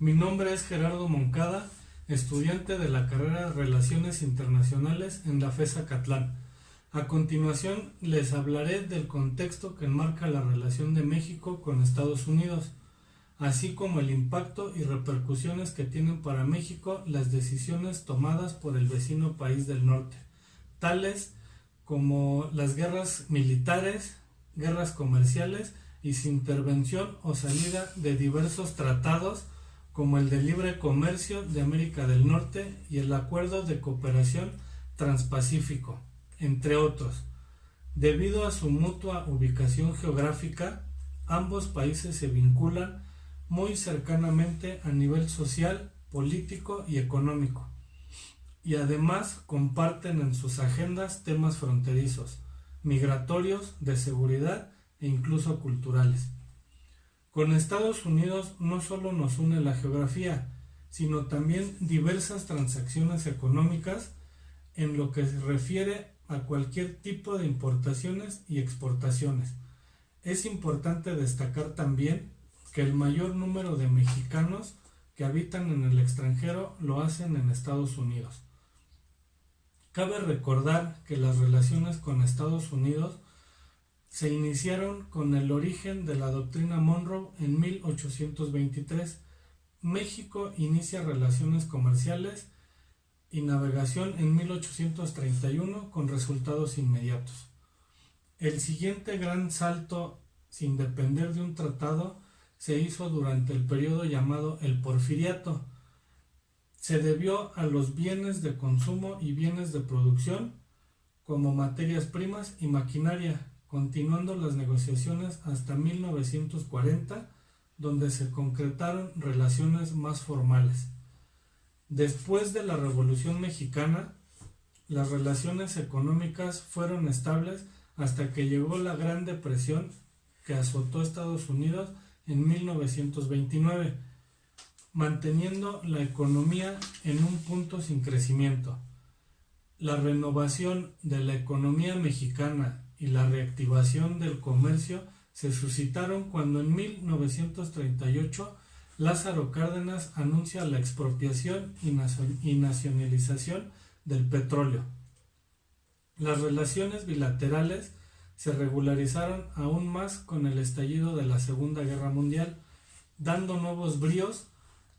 Mi nombre es Gerardo Moncada, estudiante de la carrera de Relaciones Internacionales en la FES Acatlán. A continuación les hablaré del contexto que enmarca la relación de México con Estados Unidos, así como el impacto y repercusiones que tienen para México las decisiones tomadas por el vecino país del norte, tales como las guerras militares, guerras comerciales y su intervención o salida de diversos tratados como el de libre comercio de América del Norte y el Acuerdo de Cooperación Transpacífico, entre otros. Debido a su mutua ubicación geográfica, ambos países se vinculan muy cercanamente a nivel social, político y económico, y además comparten en sus agendas temas fronterizos, migratorios, de seguridad e incluso culturales. Con Estados Unidos no solo nos une la geografía, sino también diversas transacciones económicas en lo que se refiere a cualquier tipo de importaciones y exportaciones. Es importante destacar también que el mayor número de mexicanos que habitan en el extranjero lo hacen en Estados Unidos. Cabe recordar que las relaciones con Estados Unidos se iniciaron con el origen de la doctrina Monroe en 1823. México inicia relaciones comerciales y navegación en 1831 con resultados inmediatos. El siguiente gran salto sin depender de un tratado se hizo durante el periodo llamado el Porfiriato. Se debió a los bienes de consumo y bienes de producción como materias primas y maquinaria, continuando las negociaciones hasta 1940, donde se concretaron relaciones más formales. Después de la Revolución Mexicana, las relaciones económicas fueron estables hasta que llegó la Gran Depresión que azotó a Estados Unidos en 1929, manteniendo la economía en un punto sin crecimiento. La renovación de la economía mexicana y la reactivación del comercio se suscitaron cuando en 1938 Lázaro Cárdenas anuncia la expropiación y nacionalización del petróleo. Las relaciones bilaterales se regularizaron aún más con el estallido de la Segunda Guerra Mundial, dando nuevos bríos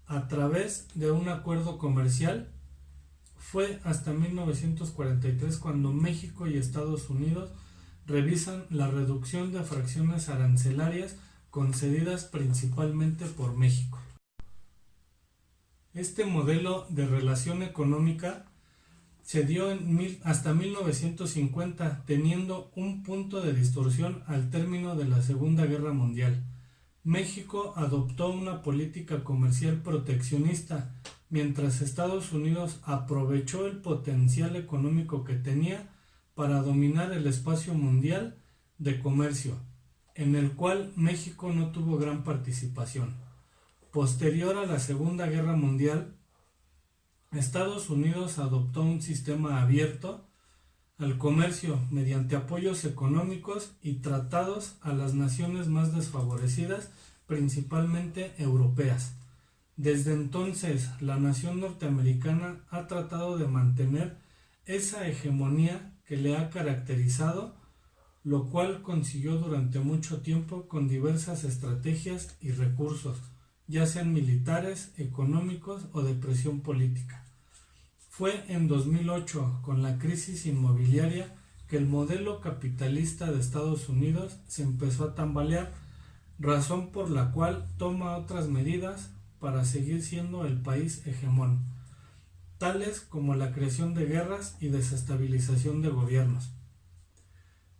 a través de un acuerdo comercial. Fue hasta 1943 cuando México y Estados Unidos revisan la reducción de fracciones arancelarias concedidas principalmente por México. Este modelo de relación económica se dio hasta 1950, teniendo un punto de distorsión al término de la Segunda Guerra Mundial. México adoptó una política comercial proteccionista, mientras Estados Unidos aprovechó el potencial económico que tenía para dominar el espacio mundial de comercio, en el cual México no tuvo gran participación. Posterior a la Segunda Guerra Mundial, Estados Unidos adoptó un sistema abierto al comercio mediante apoyos económicos y tratados a las naciones más desfavorecidas, principalmente europeas. Desde entonces, la nación norteamericana ha tratado de mantener esa hegemonía que le ha caracterizado, lo cual consiguió durante mucho tiempo con diversas estrategias y recursos, ya sean militares, económicos o de presión política. Fue en 2008, con la crisis inmobiliaria, que el modelo capitalista de Estados Unidos se empezó a tambalear, razón por la cual toma otras medidas para seguir siendo el país hegemón, tales como la creación de guerras y desestabilización de gobiernos.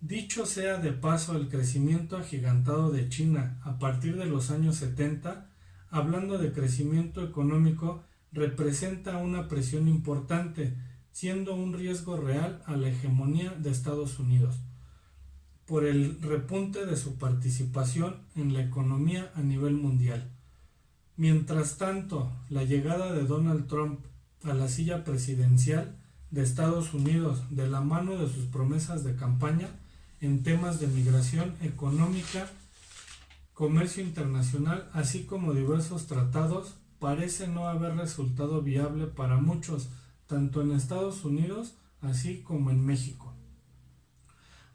Dicho sea de paso, el crecimiento agigantado de China a partir de los años 70, hablando de crecimiento económico, representa una presión importante, siendo un riesgo real a la hegemonía de Estados Unidos, por el repunte de su participación en la economía a nivel mundial. Mientras tanto, la llegada de Donald Trump a la silla presidencial de Estados Unidos, de la mano de sus promesas de campaña en temas de migración económica, comercio internacional, así como diversos tratados, parece no haber resultado viable para muchos, tanto en Estados Unidos así como en México.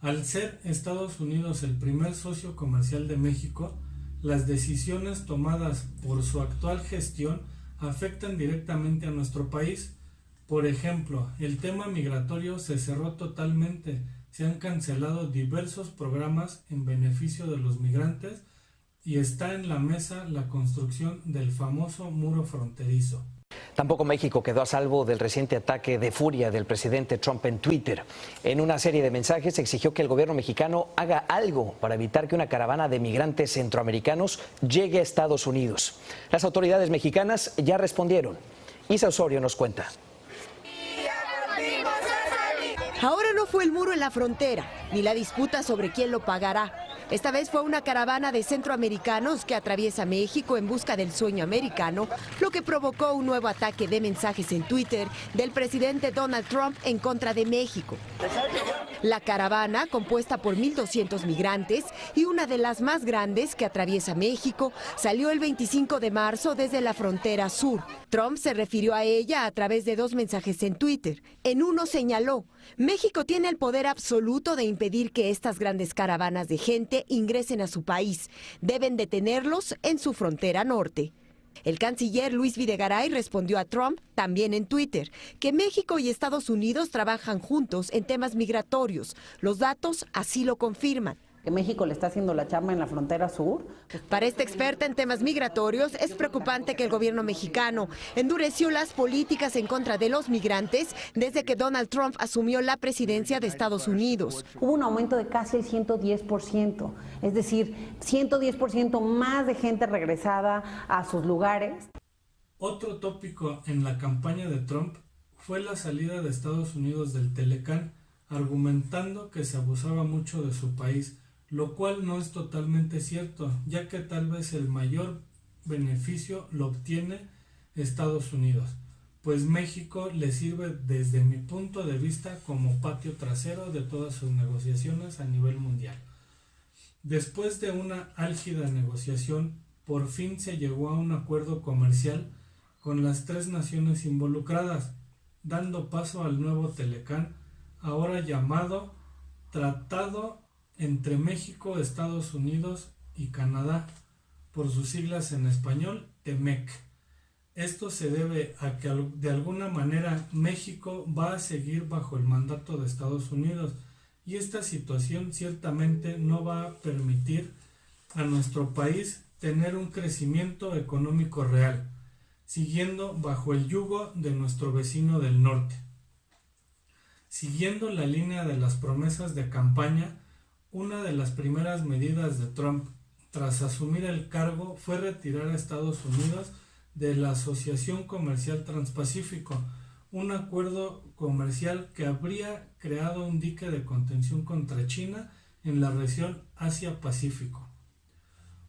Al ser Estados Unidos el primer socio comercial de México, las decisiones tomadas por su actual gestión afectan directamente a nuestro país. Por ejemplo, el tema migratorio se cerró totalmente, se han cancelado diversos programas en beneficio de los migrantes y está en la mesa la construcción del famoso muro fronterizo. Tampoco México quedó a salvo del reciente ataque de furia del presidente Trump en Twitter. En una serie de mensajes exigió que el gobierno mexicano haga algo para evitar que una caravana de migrantes centroamericanos llegue a Estados Unidos. Las autoridades mexicanas ya respondieron. Isa Osorio nos cuenta. Ahora no fue el muro en la frontera, ni la disputa sobre quién lo pagará. Esta vez fue una caravana de centroamericanos que atraviesa México en busca del sueño americano, lo que provocó un nuevo ataque de mensajes en Twitter del presidente Donald Trump en contra de México. La caravana, compuesta por 1,200 migrantes y una de las más grandes que atraviesa México, salió el 25 de marzo desde la frontera sur. Trump se refirió a ella a través de 2 mensajes en Twitter. En uno señaló: México tiene el poder absoluto de impedir que estas grandes caravanas de gente ingresen a su país. Deben detenerlos en su frontera norte. El canciller Luis Videgaray respondió a Trump, también en Twitter, que México y Estados Unidos trabajan juntos en temas migratorios. Los datos así lo confirman. Que México le está haciendo la chamba en la frontera sur. Para esta experta en temas migratorios, es preocupante que el gobierno mexicano endureció las políticas en contra de los migrantes desde que Donald Trump asumió la presidencia de Estados Unidos. Hubo un aumento de casi el 110%, es decir, 110% más de gente regresada a sus lugares. Otro tópico en la campaña de Trump fue la salida de Estados Unidos del Telecán, argumentando que se abusaba mucho de su país, lo cual no es totalmente cierto, ya que tal vez el mayor beneficio lo obtiene Estados Unidos, pues México le sirve desde mi punto de vista como patio trasero de todas sus negociaciones a nivel mundial. Después de una álgida negociación, por fin se llegó a un acuerdo comercial con las 3 naciones involucradas, dando paso al nuevo Telecán, ahora llamado Tratado entre México, Estados Unidos y Canadá, por sus siglas en español, TEMEC. Esto se debe a que de alguna manera México va a seguir bajo el mandato de Estados Unidos y esta situación ciertamente no va a permitir a nuestro país tener un crecimiento económico real, siguiendo bajo el yugo de nuestro vecino del norte. Siguiendo la línea de las promesas de campaña, una de las primeras medidas de Trump tras asumir el cargo fue retirar a Estados Unidos de la Asociación Comercial Transpacífico, un acuerdo comercial que habría creado un dique de contención contra China en la región Asia-Pacífico.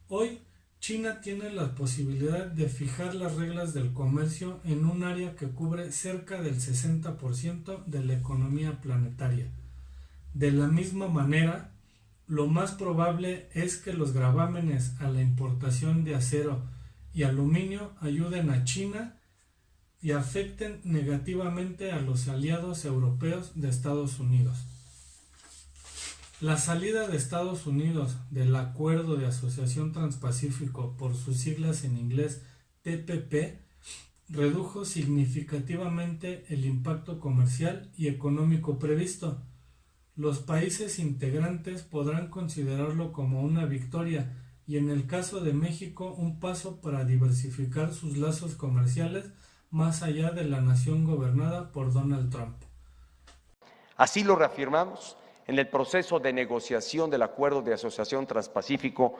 Hoy, China tiene la posibilidad de fijar las reglas del comercio en un área que cubre cerca del 60% de la economía planetaria. De la misma manera, lo más probable es que los gravámenes a la importación de acero y aluminio ayuden a China y afecten negativamente a los aliados europeos de Estados Unidos. La salida de Estados Unidos del Acuerdo de Asociación Transpacífico, por sus siglas en inglés TPP, redujo significativamente el impacto comercial y económico previsto. Los países integrantes podrán considerarlo como una victoria y en el caso de México un paso para diversificar sus lazos comerciales más allá de la nación gobernada por Donald Trump. Así lo reafirmamos en el proceso de negociación del Acuerdo de Asociación Transpacífico,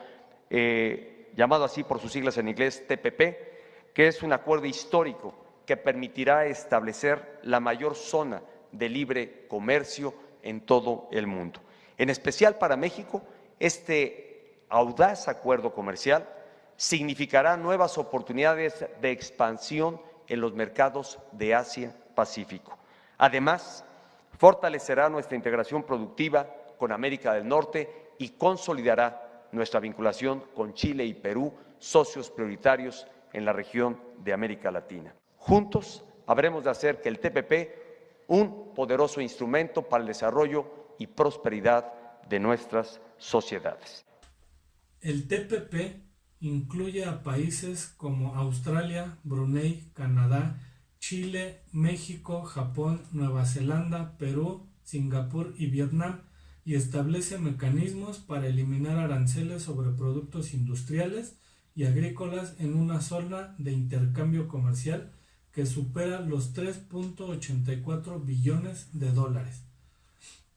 llamado así por sus siglas en inglés TPP, que es un acuerdo histórico que permitirá establecer la mayor zona de libre comercio en todo el mundo. En especial para México, este audaz acuerdo comercial significará nuevas oportunidades de expansión en los mercados de Asia-Pacífico. Además, fortalecerá nuestra integración productiva con América del Norte y consolidará nuestra vinculación con Chile y Perú, socios prioritarios en la región de América Latina. Juntos habremos de hacer que el TPP un poderoso instrumento para el desarrollo y prosperidad de nuestras sociedades. El TPP incluye a países como Australia, Brunei, Canadá, Chile, México, Japón, Nueva Zelanda, Perú, Singapur y Vietnam, y establece mecanismos para eliminar aranceles sobre productos industriales y agrícolas en una zona de intercambio comercial que supera los 3.84 billones de dólares.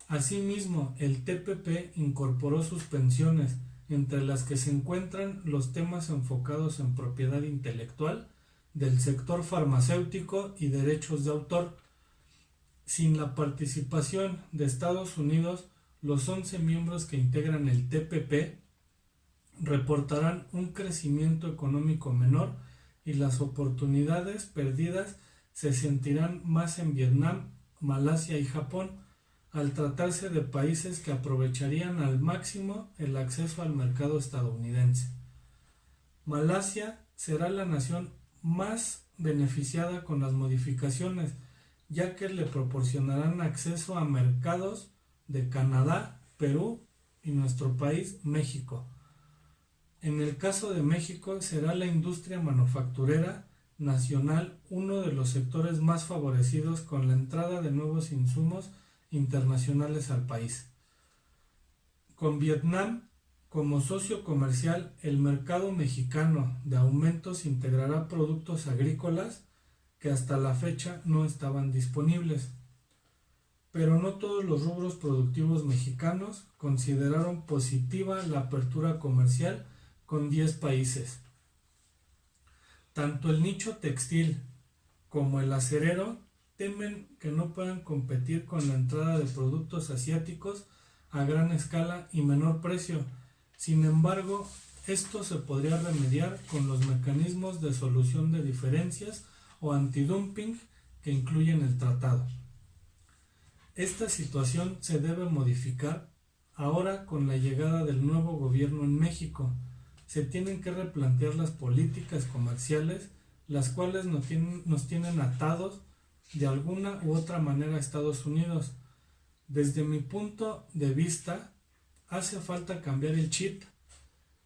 Asimismo, el TPP incorporó suspensiones, entre las que se encuentran los temas enfocados en propiedad intelectual, del sector farmacéutico y derechos de autor. Sin la participación de Estados Unidos, los 11 miembros que integran el TPP reportarán un crecimiento económico menor y las oportunidades perdidas se sentirán más en Vietnam, Malasia y Japón, al tratarse de países que aprovecharían al máximo el acceso al mercado estadounidense. Malasia será la nación más beneficiada con las modificaciones, ya que le proporcionarán acceso a mercados de Canadá, Perú y nuestro país, México. En el caso de México, será la industria manufacturera nacional uno de los sectores más favorecidos con la entrada de nuevos insumos internacionales al país. Con Vietnam como socio comercial, el mercado mexicano de aumentos integrará productos agrícolas que hasta la fecha no estaban disponibles. Pero no todos los rubros productivos mexicanos consideraron positiva la apertura comercial con 10 países. Tanto el nicho textil como el acerero temen que no puedan competir con la entrada de productos asiáticos a gran escala y menor precio. Sin embargo, esto se podría remediar con los mecanismos de solución de diferencias o antidumping que incluyen el tratado. Esta situación se debe modificar ahora con la llegada del nuevo gobierno en México. Se tienen que replantear las políticas comerciales, las cuales nos tienen atados de alguna u otra manera a Estados Unidos. Desde mi punto de vista, hace falta cambiar el chip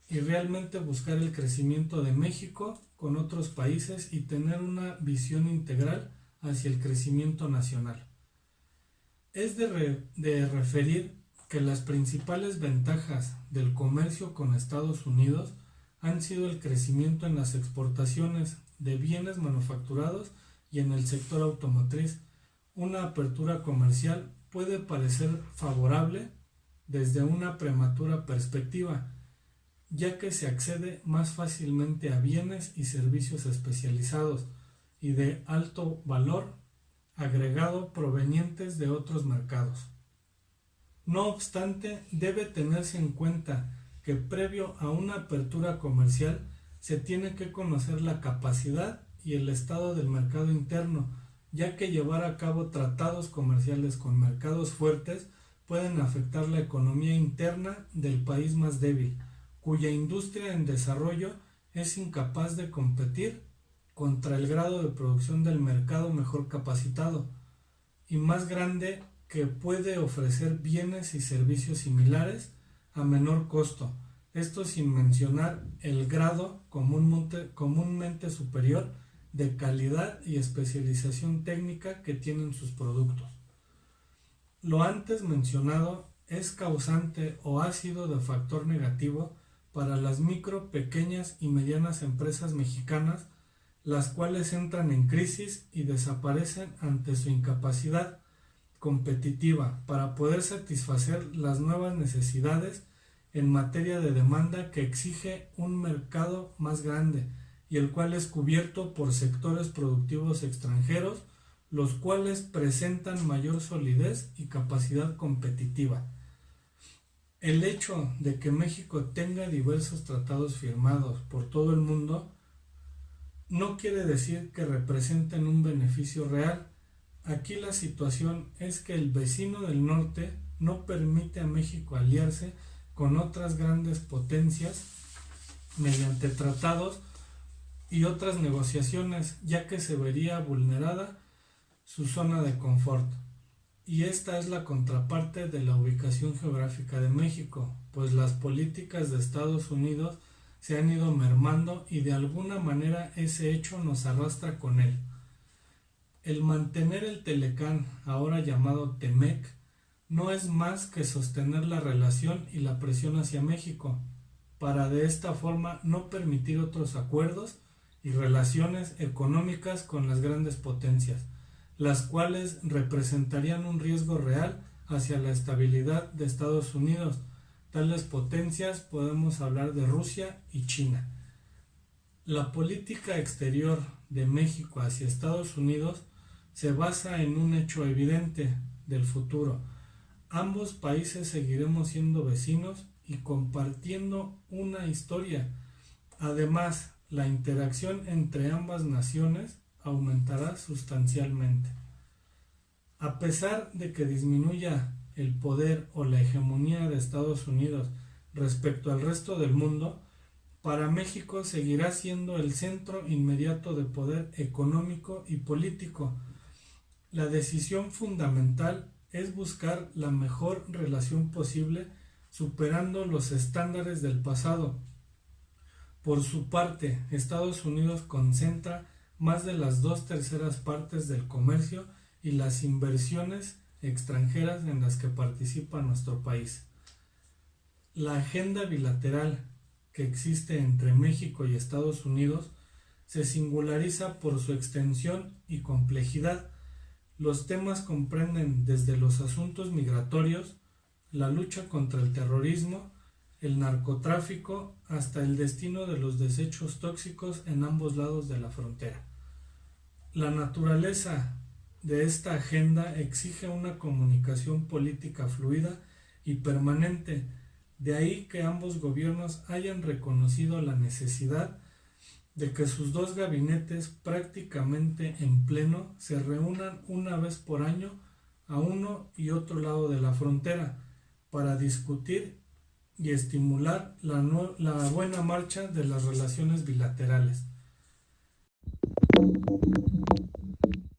y realmente buscar el crecimiento de México con otros países y tener una visión integral hacia el crecimiento nacional. Es de referir que las principales ventajas del comercio con Estados Unidos han sido el crecimiento en las exportaciones de bienes manufacturados y en el sector automotriz. Una apertura comercial puede parecer favorable desde una prematura perspectiva, ya que se accede más fácilmente a bienes y servicios especializados y de alto valor agregado provenientes de otros mercados. No obstante, debe tenerse en cuenta que previo a una apertura comercial se tiene que conocer la capacidad y el estado del mercado interno, ya que llevar a cabo tratados comerciales con mercados fuertes pueden afectar la economía interna del país más débil, cuya industria en desarrollo es incapaz de competir contra el grado de producción del mercado mejor capacitado y más grande, que puede ofrecer bienes y servicios similares a menor costo, esto sin mencionar el grado comúnmente superior de calidad y especialización técnica que tienen sus productos. Lo antes mencionado es causante o ha sido de factor negativo para las micro, pequeñas y medianas empresas mexicanas, las cuales entran en crisis y desaparecen ante su incapacidad competitiva para poder satisfacer las nuevas necesidades en materia de demanda que exige un mercado más grande y el cual es cubierto por sectores productivos extranjeros, los cuales presentan mayor solidez y capacidad competitiva. El hecho de que México tenga diversos tratados firmados por todo el mundo no quiere decir que representen un beneficio real. Aquí la situación es que el vecino del norte no permite a México aliarse con otras grandes potencias mediante tratados y otras negociaciones, ya que se vería vulnerada su zona de confort. Y esta es la contraparte de la ubicación geográfica de México, pues las políticas de Estados Unidos se han ido mermando y de alguna manera ese hecho nos arrastra con él. El mantener el Telecán, ahora llamado Temec, no es más que sostener la relación y la presión hacia México, para de esta forma no permitir otros acuerdos y relaciones económicas con las grandes potencias, las cuales representarían un riesgo real hacia la estabilidad de Estados Unidos. Tales potencias podemos hablar de Rusia y China. La política exterior de México hacia Estados Unidos se basa en un hecho evidente del futuro. Ambos países seguiremos siendo vecinos y compartiendo una historia. Además, la interacción entre ambas naciones aumentará sustancialmente. A pesar de que disminuya el poder o la hegemonía de Estados Unidos respecto al resto del mundo, para México seguirá siendo el centro inmediato de poder económico y político. La decisión fundamental es buscar la mejor relación posible, superando los estándares del pasado. Por su parte, Estados Unidos concentra más de las 2/3 partes del comercio y las inversiones extranjeras en las que participa nuestro país. La agenda bilateral que existe entre México y Estados Unidos se singulariza por su extensión y complejidad. Los temas comprenden desde los asuntos migratorios, la lucha contra el terrorismo, el narcotráfico, hasta el destino de los desechos tóxicos en ambos lados de la frontera. La naturaleza de esta agenda exige una comunicación política fluida y permanente, de ahí que ambos gobiernos hayan reconocido la necesidad de que sus dos gabinetes prácticamente en pleno se reúnan una vez por año a uno y otro lado de la frontera para discutir y estimular la buena marcha de las relaciones bilaterales.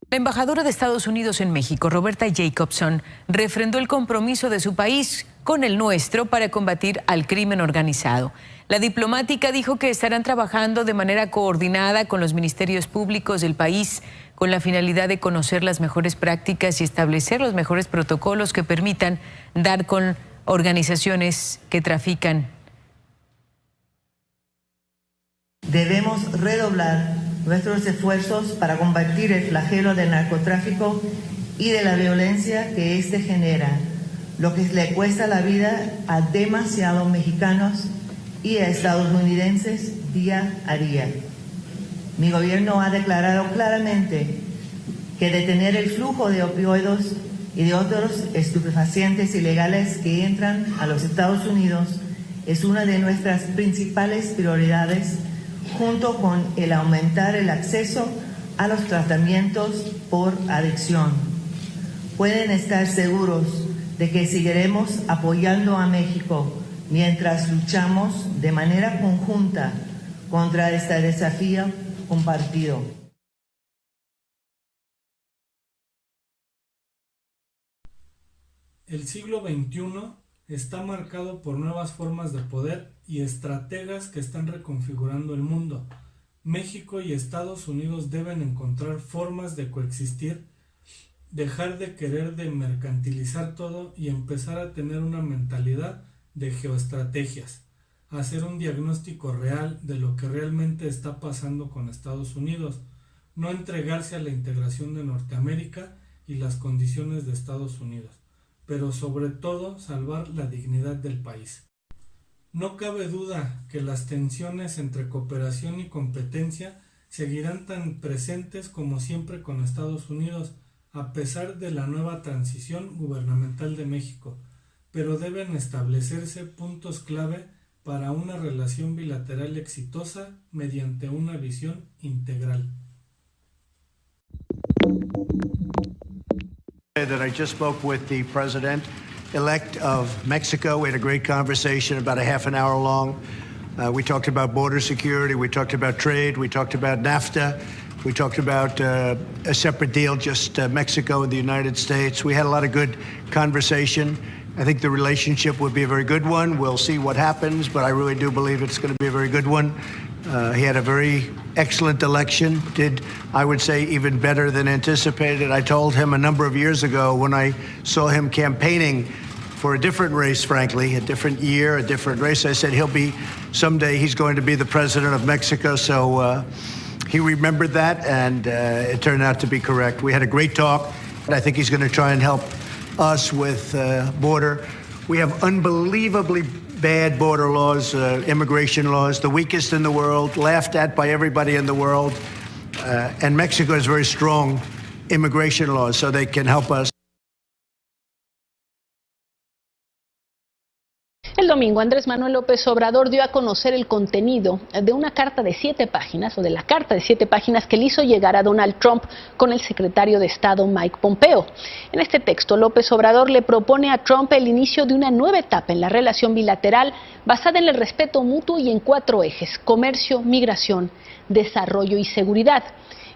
La embajadora de Estados Unidos en México, Roberta Jacobson, refrendó el compromiso de su país con el nuestro para combatir al crimen organizado. La diplomática dijo que estarán trabajando de manera coordinada con los ministerios públicos del país con la finalidad de conocer las mejores prácticas y establecer los mejores protocolos que permitan dar con organizaciones que trafican. Debemos redoblar nuestros esfuerzos para combatir el flagelo del narcotráfico y de la violencia que éste genera, lo que le cuesta la vida a demasiados mexicanos y a estadounidenses día a día. Mi gobierno ha declarado claramente que detener el flujo de opioides y de otros estupefacientes ilegales que entran a los Estados Unidos es una de nuestras principales prioridades, junto con el aumentar el acceso a los tratamientos por adicción. Pueden estar seguros de que seguiremos apoyando a México mientras luchamos de manera conjunta contra este desafío compartido. El siglo XXI está marcado por nuevas formas de poder y estrategas que están reconfigurando el mundo. México y Estados Unidos deben encontrar formas de coexistir, dejar de querer de mercantilizar todo y empezar a tener una mentalidad de geoestrategias, hacer un diagnóstico real de lo que realmente está pasando con Estados Unidos, no entregarse a la integración de Norteamérica y las condiciones de Estados Unidos, pero sobre todo salvar la dignidad del país. No cabe duda que las tensiones entre cooperación y competencia seguirán tan presentes como siempre con Estados Unidos, a pesar de la nueva transición gubernamental de México, pero deben establecerse puntos clave para una relación bilateral exitosa mediante una visión integral. That I just spoke with the president-elect of Mexico. We had a great conversation, about a half an hour long. We talked about border security. We talked about trade. We talked about NAFTA. We talked about a separate deal, just Mexico and the United States. We had a lot of good conversation. I think the relationship would be a very good one. We'll see what happens, but I really do believe it's going to be a very good one. He had a very excellent election, did, I would say, even better than anticipated. I told him a number of years ago when I saw him campaigning for a different race, frankly, a different year, a different race, I said someday he's going to be the president of Mexico. So he remembered that, and it turned out to be correct. We had a great talk. I think he's going to try and help us with border. We have unbelievably bad border laws, immigration laws, the weakest in the world, laughed at by everybody in the world. And Mexico has very strong immigration laws, so they can help us. El domingo, Andrés Manuel López Obrador dio a conocer el contenido de una carta de 7 páginas, o de la carta de 7 páginas que le hizo llegar a Donald Trump con el secretario de Estado Mike Pompeo. En este texto, López Obrador le propone a Trump el inicio de una nueva etapa en la relación bilateral basada en el respeto mutuo y en 4 ejes: comercio, migración, desarrollo y seguridad.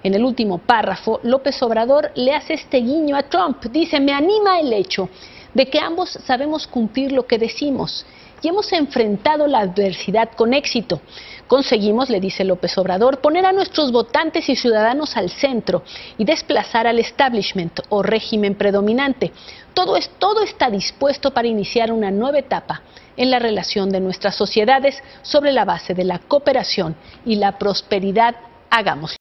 En el último párrafo, López Obrador le hace este guiño a Trump. Dice: me anima el hecho de que ambos sabemos cumplir lo que decimos y hemos enfrentado la adversidad con éxito. Conseguimos, le dice López Obrador, poner a nuestros votantes y ciudadanos al centro y desplazar al establishment o régimen predominante. Todo está dispuesto para iniciar una nueva etapa en la relación de nuestras sociedades sobre la base de la cooperación y la prosperidad. Hagámoslo.